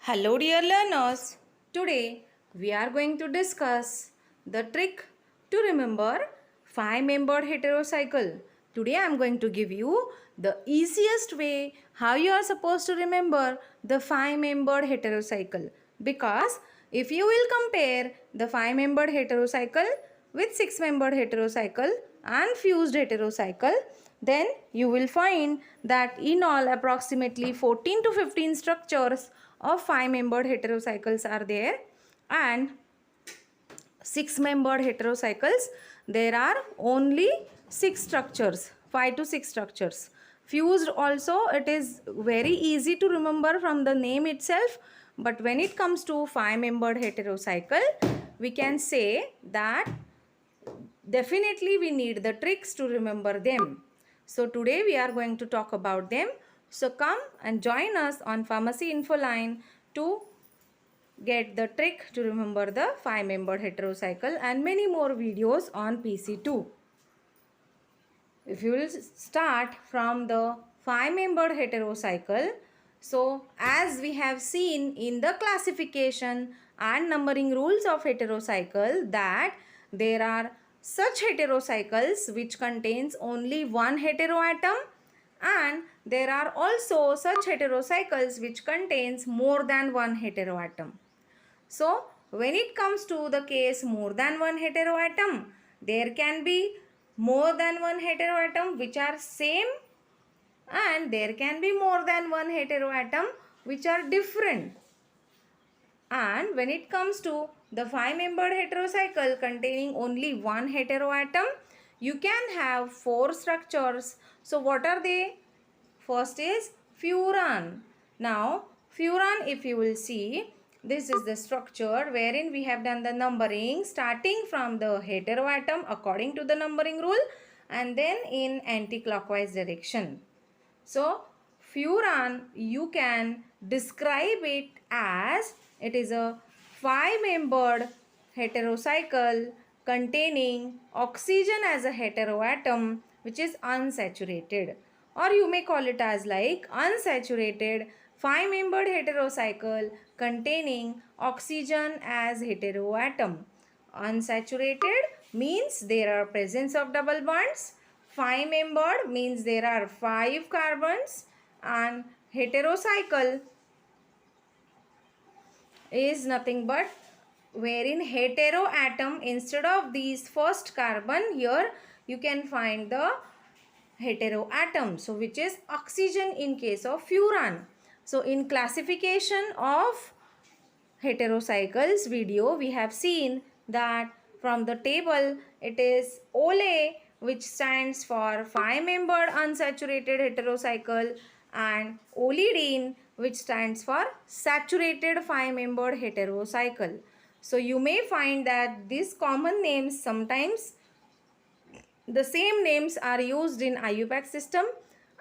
Hello dear learners. Today we are going to discuss the trick to remember 5-membered heterocycle. Today I am going to give you the easiest way how you are supposed to remember the 5-membered heterocycle, because if you will compare the 5-membered heterocycle with 6-membered heterocycle and fused heterocycle, then you will find that in all approximately 14 to 15 structures of 5-membered heterocycles are there, and 6-membered heterocycles there are only 6 structures, 5 to 6 structures. Fused also, it is very easy to remember from the name itself, but when it comes to 5-membered heterocycle, we can say that definitely we need the tricks to remember them. So today we are going to talk about them. So come and join us on Pharmacy Info Line to get the trick to remember the 5-membered heterocycle and many more videos on PC2. If you will start from the 5-membered heterocycle, so as we have seen in the classification and numbering rules of heterocycle that there are such heterocycles which contains only one heteroatom, and there are also such heterocycles which contains more than one heteroatom. So when it comes to the case more than one heteroatom, there can be more than one heteroatom which are same, and there can be more than one heteroatom which are different. And when it comes to the 5-membered heterocycle containing only one heteroatom, you can have 4 structures. So what are they? First is furan. Now furan, if you will see, this is the structure wherein we have done the numbering starting from the heteroatom according to the numbering rule and then in anti-clockwise direction. So furan, you can describe it as it is a 5-membered heterocycle containing oxygen as a heteroatom which is unsaturated, or you may call it as like unsaturated 5-membered heterocycle containing oxygen as heteroatom. Unsaturated means there are presence of double bonds. 5-membered means there are 5 carbons, and heterocycle is nothing but wherein heteroatom, instead of these first carbon, here you can find the heteroatom, so which is oxygen in case of furan. So in classification of heterocycles video, we have seen that from the table it is Ole, which stands for 5-membered unsaturated heterocycle, and olidine, which stands for saturated 5-membered heterocycle. So you may find that these common names, sometimes the same names are used in IUPAC system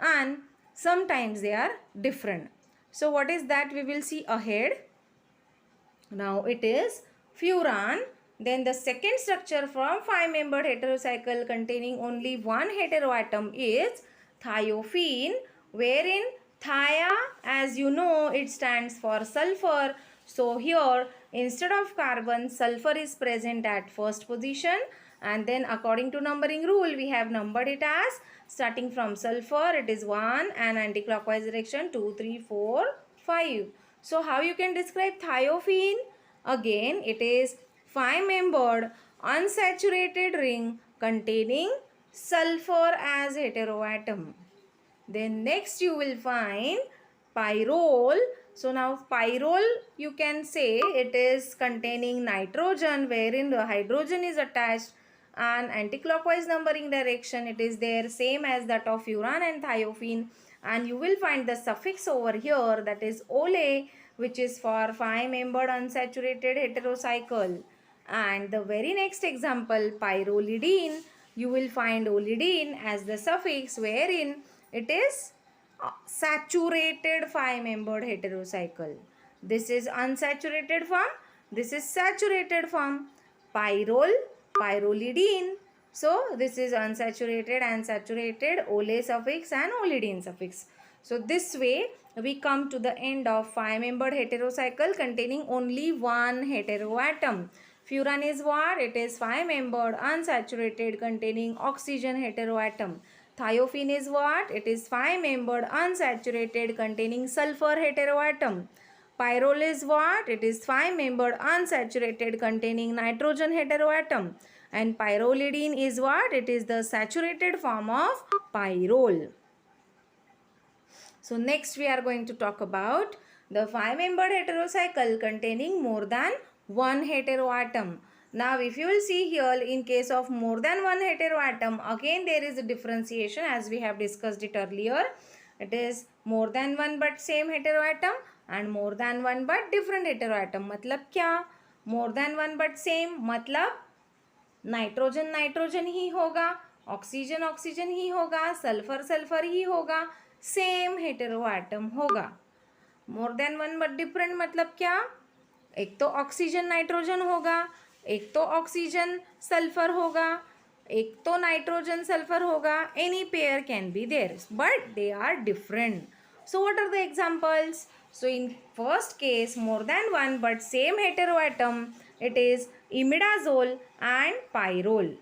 and sometimes they are different. So what is that we will see ahead. Now it is furan. Then the second structure from 5-membered heterocycle containing only one heteroatom is thiophene, wherein thia, as you know, it stands for sulfur. So here instead of carbon, sulfur is present at first position, and then according to numbering rule we have numbered it as starting from sulfur it is 1 and anti-clockwise direction 2, 3, 4, 5. So how you can describe thiophene? Again, it is 5-membered unsaturated ring containing sulfur as heteroatom. Then next you will find pyrrole. So now pyrrole, you can say it is containing nitrogen wherein the hydrogen is attached, and anti-clockwise numbering direction it is there same as that of furan and thiophene, and you will find the suffix over here, that is ole, which is for 5-membered unsaturated heterocycle. And the very next example, pyrrolidine, you will find olidine as the suffix wherein it is saturated 5-membered heterocycle. This is unsaturated form, this is saturated form. Pyrrole, pyrrolidine. So this is unsaturated and saturated, ole suffix and olidine suffix. So this way we come to the end of 5-membered heterocycle containing only one heteroatom. Furan is what? It is 5-membered unsaturated containing oxygen heteroatom. Thiophene is what? It is 5-membered unsaturated containing sulfur heteroatom. Pyrrole is what? It is 5-membered unsaturated containing nitrogen heteroatom. And pyrrolidine is what? It is the saturated form of pyrrole. So next we are going to talk about the 5-membered heterocycle containing more than one heteroatom. Now if you will see here, in case of more than one heteroatom, again there is a differentiation as we have discussed it earlier. It is more than one but same heteroatom and more than one but different heteroatom. मतलब क्या? More than one but same मतलब nitrogen nitrogen ही होगा, oxygen oxygen ही होगा, sulphur sulphur ही होगा, same heteroatom होगा. More than one but different मतलब क्या? एक तो ऑक्सीजन नाइट्रोजन होगा, एक तो ऑक्सीजन सल्फर होगा, एक तो नाइट्रोजन सल्फर होगा. Any pair can be there but they are different. So what are the examples? So in first case, more than one but same heteroatom, it is imidazole and pyrrole.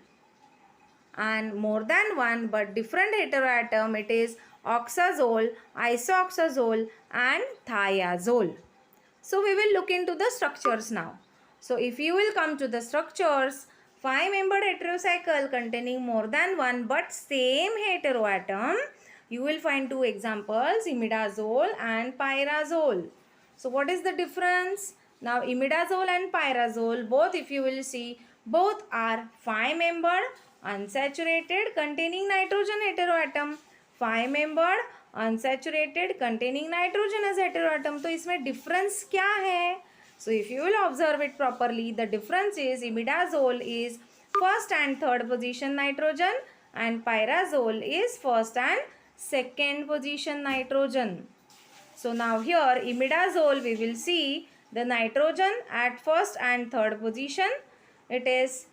And more than one but different heteroatom, it is oxazole, isoxazole and thiazole. So we will look into the structures now. So if you will come to the structures, 5-membered heterocycle containing more than one but same heteroatom, you will find two examples, imidazole and pyrazole. So what is the difference? Now imidazole and pyrazole, both if you will see, both are 5-membered unsaturated containing nitrogen heteroatom. 5-membered unsaturated containing nitrogen as heteroatom. तो इसमें difference क्या है? So if you will observe it properly, the difference is imidazole is first and third position nitrogen and pyrazole is first and second position nitrogen. So now here imidazole we will see the nitrogen at first and third position. It is,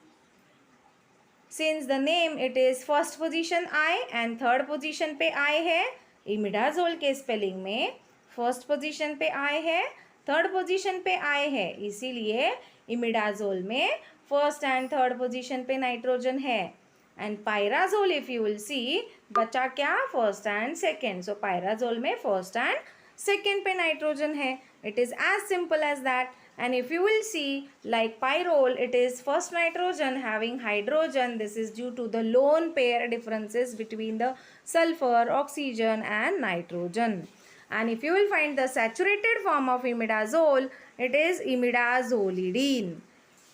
since the name it is first position I and third position पे I है, imidazole के spelling में first position पे I है, third position पे I है, इसीलिए imidazole में first and third position पे nitrogen है. And pyrazole if you will see, बचा क्या? First and second. So pyrazole में first and second पे nitrogen है. It is as simple as that. And if you will see, like pyrrole, it is first nitrogen having hydrogen. This is due to the lone pair differences between the sulfur, oxygen and nitrogen. And if you will find the saturated form of imidazole, it is imidazolidine.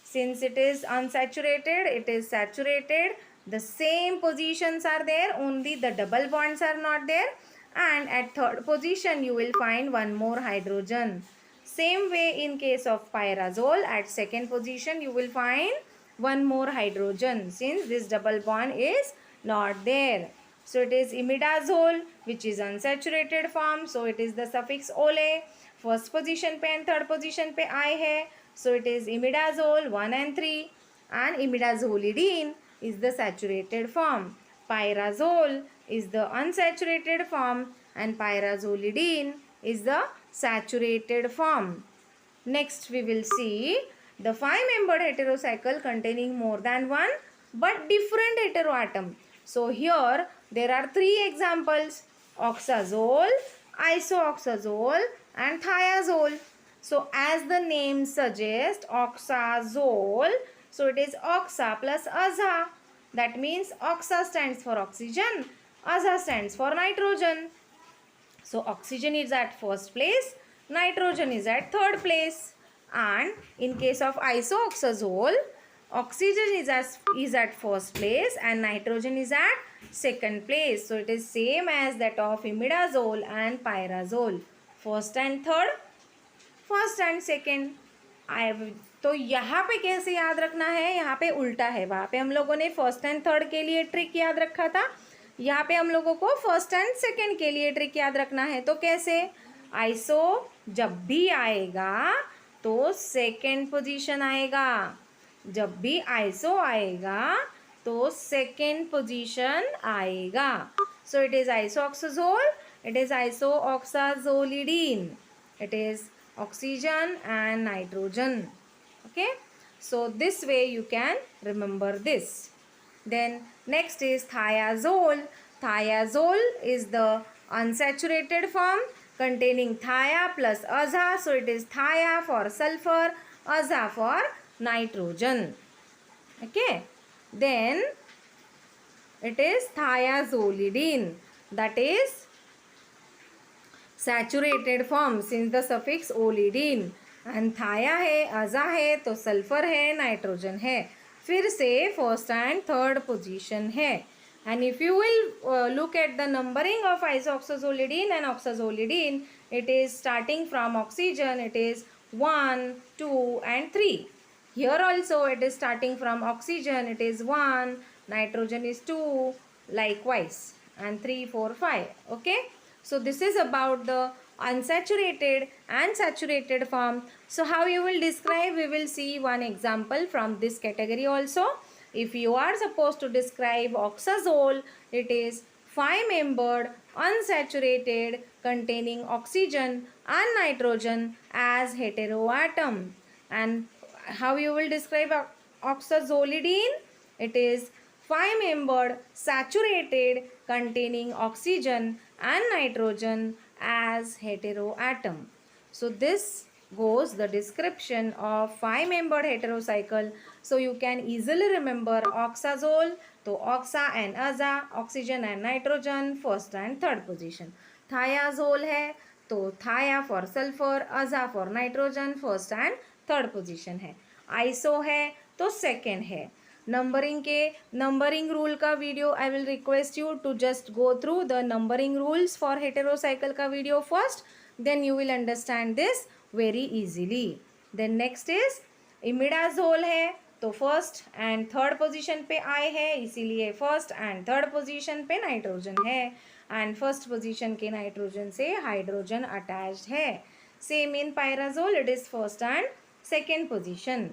Since it is unsaturated, it is saturated. The same positions are there, only the double bonds are not there. And at third position, you will find one more hydrogen. Same way in case of pyrazole, at second position, you will find one more hydrogen since this double bond is not there. So it is imidazole, which is unsaturated form. So it is the suffix ole. First position पे and third position पे I है. So it is imidazole 1 and 3. And imidazolidine is the saturated form. Pyrazole is the unsaturated form and pyrazolidine is the saturated form. Next we will see the 5-membered heterocycle containing more than one but different heteroatom. So here there are three examples: oxazole, isoxazole and thiazole. So as the name suggests, oxazole, so it is oxa plus aza. That means oxa stands for oxygen, aza stands for nitrogen. So oxygen is at first place, nitrogen is at third place. And in case of isoxazole, oxygen is at first place and nitrogen is at second place. So it is same as that of imidazole and pyrazole. First and third, first and second. तो यहाँ पे कैसे याद रखना है? यहाँ पे उल्टा है. वहाँ पे हम लोगों ने फर्स्ट एंड थर्ड के लिए ट्रिक याद रखा था. यहाँ पे हम लोगों को फर्स्ट एंड सेकेंड के लिए ट्रिक याद रखना है. तो कैसे? आइसो जब भी आएगा तो सेकेंड पोजीशन आएगा. जब भी आइसो आएगा तो सेकेंड पोजीशन आएगा. So it is isoxazole it is isoxazolidine. It is oxygen and nitrogen. Okay, so this way you can remember this. Then next is thiazole. Thiazole is the unsaturated form containing thia plus aza. So it is thia for sulfur, aza for nitrogen. Okay. Then it is thiazolidine, that is saturated form since the suffix olidine and thia है, अजा है, तो sulphur है, nitrogen है. फिर से first and third position है. And if you will look at the numbering of isoxazolidine and oxazolidine, it is starting from oxygen. It is 1, 2 and 3. Here also it is starting from oxygen. It is 1, nitrogen is 2, likewise, and 3, 4, 5. Okay. So this is about the unsaturated and saturated form. So how you will describe? We will see one example from this category also. If you are supposed to describe oxazole, it is 5-membered, unsaturated, containing oxygen and nitrogen as heteroatom. And how you will describe oxazolidine? It is 5-membered, saturated, containing oxygen and nitrogen as heteroatom. So this goes the description of 5-membered heterocycle. So you can easily remember oxazole, तो oxa and aza, oxygen and nitrogen, first and third position. Thiazole है तो thia for sulfur, aza for nitrogen, first and third position है. Iso है तो second है. Numbering rule का video I will request you to just go through the numbering rules for heterocycle का video first, then you will understand this very easily. Then next is imidazole है तो first and third position पे आए है, इसीलिए first and third position पे nitrogen है and first position के नाइट्रोजन से हाइड्रोजन अटैच्ड है. Same in pyrazole, it is first and second position.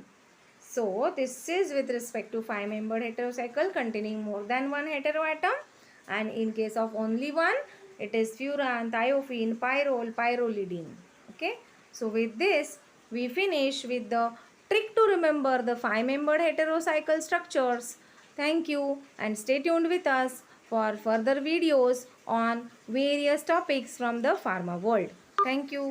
So this is with respect to 5-membered heterocycle containing more than one heteroatom, and in case of only one, it is furan, thiophene, pyrrole, pyrrolidine. Okay. So with this, we finish with the trick to remember the 5-membered heterocycle structures. Thank you and stay tuned with us for further videos on various topics from the pharma world. Thank you.